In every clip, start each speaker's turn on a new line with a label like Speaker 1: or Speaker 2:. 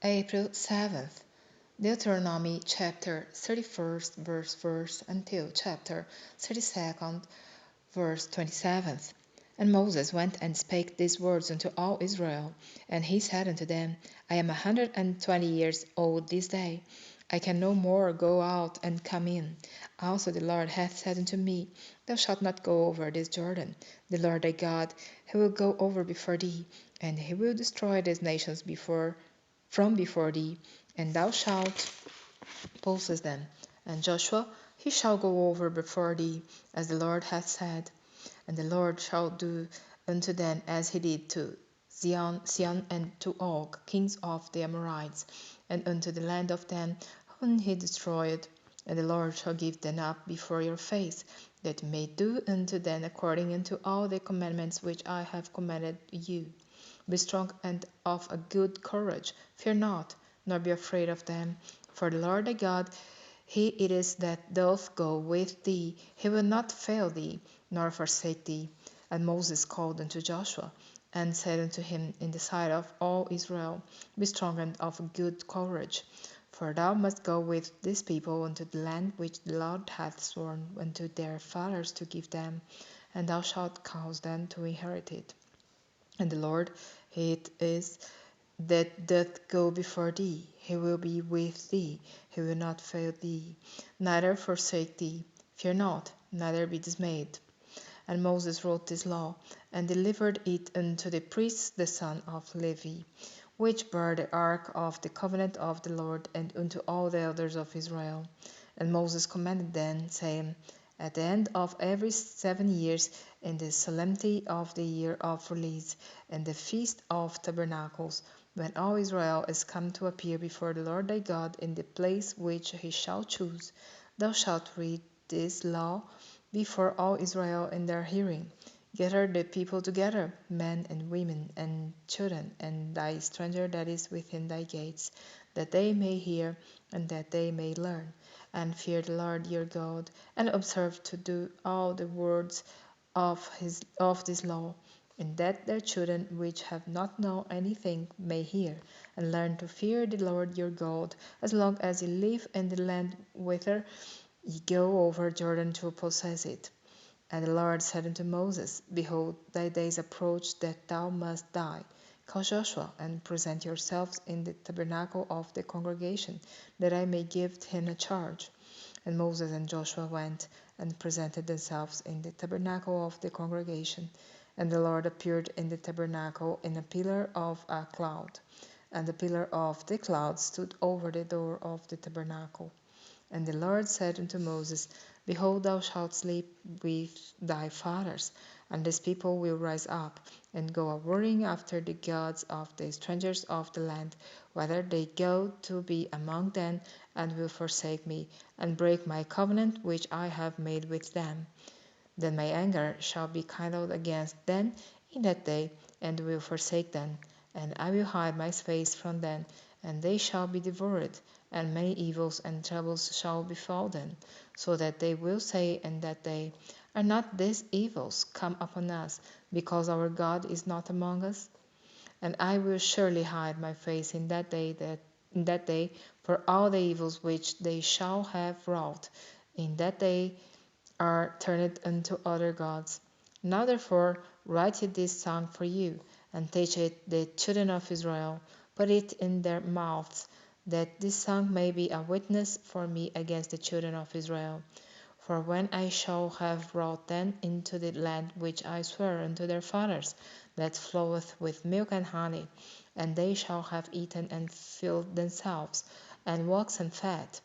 Speaker 1: April 7th, Deuteronomy chapter 31st, verse until chapter 32nd, verse 27th. And Moses went and spake these words unto all Israel. And he said unto them, I am 120 years old this day. I can no more go out and come in. Also the Lord hath said unto me, Thou shalt not go over this Jordan. The Lord thy God, he will go over before thee, and he will destroy these nations from before thee, and thou shalt possess them. And Joshua, he shall go over before thee, as the Lord hath said. And the Lord shall do unto them as he did to Sihon and to Og, kings of the Amorites, and unto the land of them whom he destroyed. And the Lord shall give them up before your face, that you may do unto them according unto all the commandments which I have commanded you. Be strong and of a good courage. Fear not, nor be afraid of them. For the Lord thy God, he it is that doth go with thee. He will not fail thee, nor forsake thee. And Moses called unto Joshua, and said unto him in the sight of all Israel, Be strong and of good courage. For thou must go with this people unto the land which the Lord hath sworn unto their fathers to give them, and thou shalt cause them to inherit it. And the Lord, he it is that doth go before thee. He will be with thee. He will not fail thee, neither forsake thee. Fear not, neither be dismayed. And Moses wrote this law, and delivered it unto the priests the son of Levi, which bare the ark of the covenant of the Lord, and unto all the elders of Israel. And Moses commanded them, saying, At the end of every 7 years, in the solemnity of the year of release, and the feast of tabernacles, when all Israel is come to appear before the Lord thy God in the place which he shall choose, thou shalt read this law before all Israel in their hearing. Gather the people together, men and women and children, and thy stranger that is within thy gates, that they may hear and that they may learn, and fear the Lord your God, and observe to do all the words of this law, and that their children which have not known anything may hear, and learn to fear the Lord your God, as long as ye live in the land whither ye go over Jordan to possess it. And the Lord said unto Moses, Behold, thy days approach that thou must die. Call Joshua, and present yourselves in the tabernacle of the congregation, that I may give him a charge. And Moses and Joshua went and presented themselves in the tabernacle of the congregation. And the Lord appeared in the tabernacle in a pillar of a cloud. And the pillar of the cloud stood over the door of the tabernacle. And the Lord said unto Moses, Behold, thou shalt sleep with thy fathers, and this people will rise up, and go a warring after the gods of the strangers of the land, whether they go to be among them, and will forsake me, and break my covenant which I have made with them. Then my anger shall be kindled against them in that day, and will forsake them, and I will hide my face from them, and they shall be devoured, and many evils and troubles shall befall them, so that they will say in that day, Are not these evils come upon us, because our God is not among us? And I will surely hide my face in that day for all the evils which they shall have wrought. In that day are turned unto other gods. Now therefore write it this song for you, and teach it the children of Israel, put it in their mouths, that this song may be a witness for me against the children of Israel. For when I shall have brought them into the land which I sware unto their fathers, that floweth with milk and honey, and they shall have eaten and filled themselves, and waxen fat,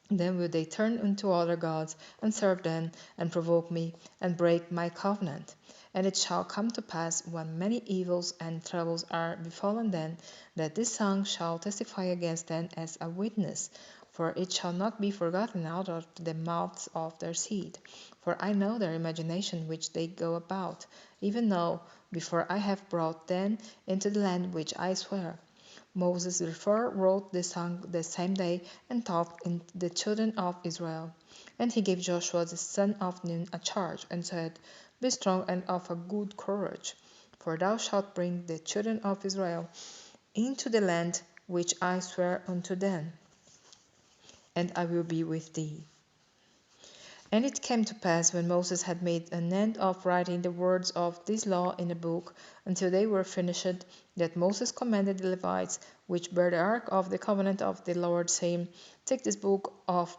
Speaker 1: then will they turn unto other gods, and serve them, and provoke me, and break my covenant. And it shall come to pass, when many evils and troubles are befallen them, that this song shall testify against them as a witness. For it shall not be forgotten out of the mouths of their seed. For I know their imagination which they go about, even now, before I have brought them into the land which I swear. Moses therefore wrote the song the same day, and taught in the children of Israel. And he gave Joshua the son of Nun a charge, and said, Be strong and of a good courage, for thou shalt bring the children of Israel into the land which I swear unto them, and I will be with thee. And it came to pass, when Moses had made an end of writing the words of this law in a book, until they were finished, that Moses commanded the Levites, which bear the ark of the covenant of the Lord, saying, Take this book of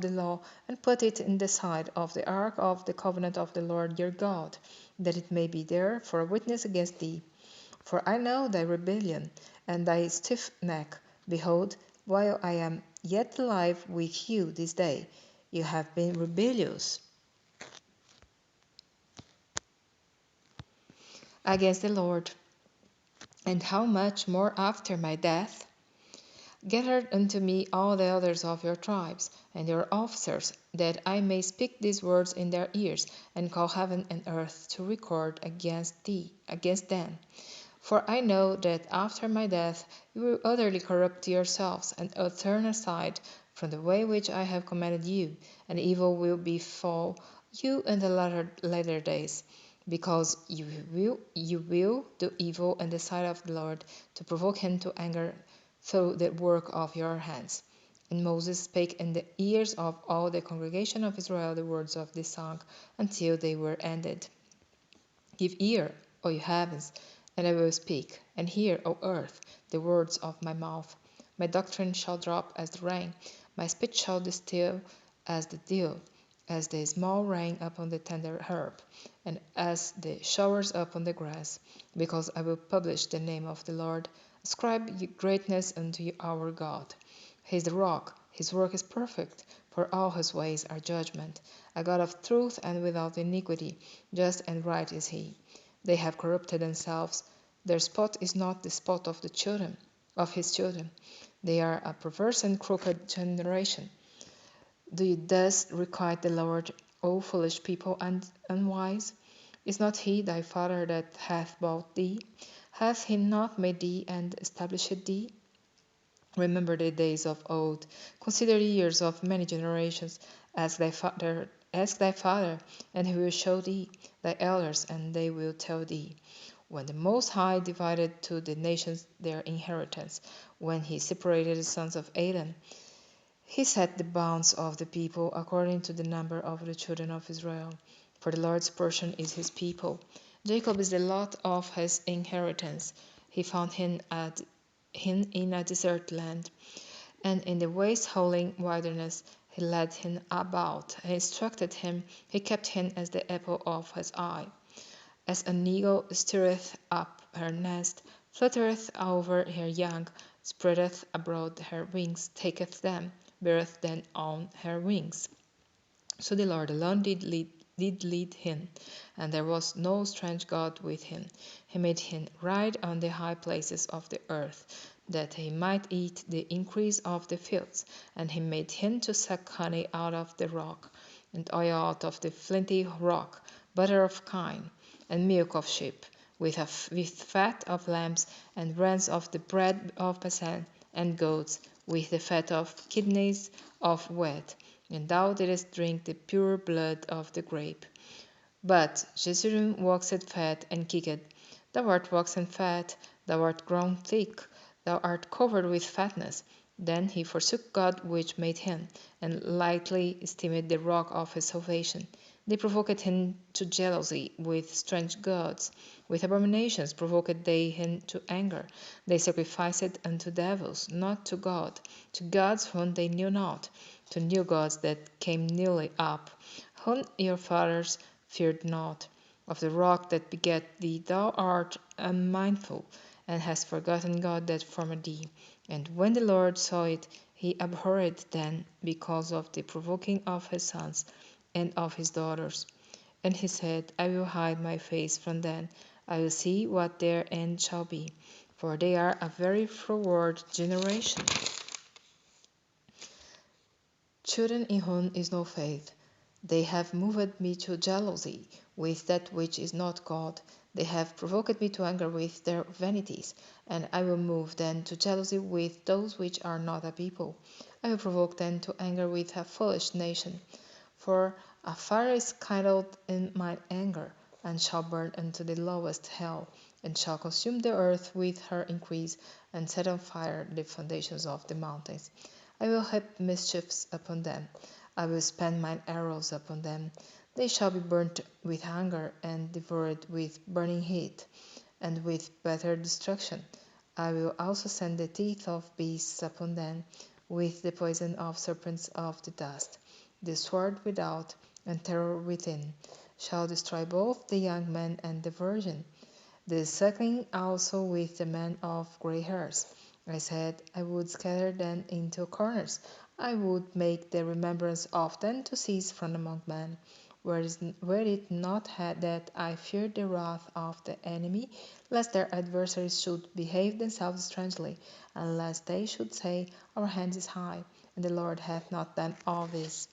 Speaker 1: the law, and put it in the side of the ark of the covenant of the Lord your God, that it may be there for a witness against thee. For I know thy rebellion, and thy stiff neck. Behold, while I am yet alive with you this day, you have been rebellious against the Lord. And how much more after my death? Gather unto me all the elders of your tribes, and your officers, that I may speak these words in their ears, and call heaven and earth to record against them. For I know that after my death you will utterly corrupt yourselves, and turn aside from the way which I have commanded you, and evil will befall you in the latter days, because you will do evil in the sight of the Lord, to provoke him to anger through the work of your hands. And Moses spake in the ears of all the congregation of Israel the words of this song, until they were ended. Give ear, O you heavens, and I will speak, and hear, O earth, the words of my mouth. My doctrine shall drop as the rain, my speech shall distill as the dew, as the small rain upon the tender herb, and as the showers upon the grass, because I will publish the name of the Lord. Ascribe greatness unto our God. He is the rock, his work is perfect, for all his ways are judgment. A God of truth and without iniquity, just and right is he. They have corrupted themselves. Their spot is not the spot of his children. They are a perverse and crooked generation. Do you thus requite the Lord, O foolish people and unwise? Is not he thy father that hath bought thee? Hath he not made thee and established thee? Remember the days of old, consider the years of many generations. Ask thy father, and he will show thee, thy elders, and they will tell thee. When the Most High divided to the nations their inheritance, when he separated the sons of Adam, he set the bounds of the people according to the number of the children of Israel. For the Lord's portion is his people. Jacob is the lot of his inheritance. He found him in a desert land, and in the waste howling wilderness he led him about. He instructed him, he kept him as the apple of his eye. As an eagle stirreth up her nest, fluttereth over her young, spreadeth abroad her wings, taketh them, beareth them on her wings. So the Lord alone did lead him, and there was no strange God with him. He made him ride on the high places of the earth, that he might eat the increase of the fields, and he made him to suck honey out of the rock, and oil out of the flinty rock, butter of kine, and milk of sheep, with fat of lambs, and rams of the bread of Bashan, and goats, with the fat of kidneys of wheat. And thou didst drink the pure blood of the grape. But Jeshurun waxed fat and kicked. Thou art waxen fat, thou art grown thick, thou art covered with fatness. Then he forsook God which made him, and lightly esteemed the rock of his salvation. They provoked him to jealousy with strange gods. With abominations provoked they him to anger. They sacrificed unto devils, not to God, to gods whom they knew not, to new gods that came newly up, whom your fathers feared not. Of the rock that begat thee thou art unmindful, and hast forgotten God that formed thee. And when the Lord saw it, he abhorred them because of the provoking of his sons and of his daughters. And he said, I will hide my face from them, I will see what their end shall be, for they are a very froward generation, children in whom is no faith. They have moved me to jealousy with that which is not God. They have provoked me to anger with their vanities, and I will move them to jealousy with those which are not a people. I will provoke them to anger with a foolish nation. For a fire is kindled in mine anger, and shall burn unto the lowest hell. and shall consume the earth with her increase, and set on fire the foundations of the mountains. I will heap mischiefs upon them. I will spend mine arrows upon them. They shall be burnt with hunger, and devoured with burning heat, and with bitter destruction. I will also send the teeth of beasts upon them, with the poison of serpents of the dust. The sword without, and terror within, shall destroy both the young man and the virgin, the suckling also with the man of grey hairs. I said, I would scatter them into corners. I would make the remembrance of them to cease from among men. Were it not that I feared the wrath of the enemy, lest their adversaries should behave themselves strangely, and lest they should say, Our hand is high, and the Lord hath not done all this.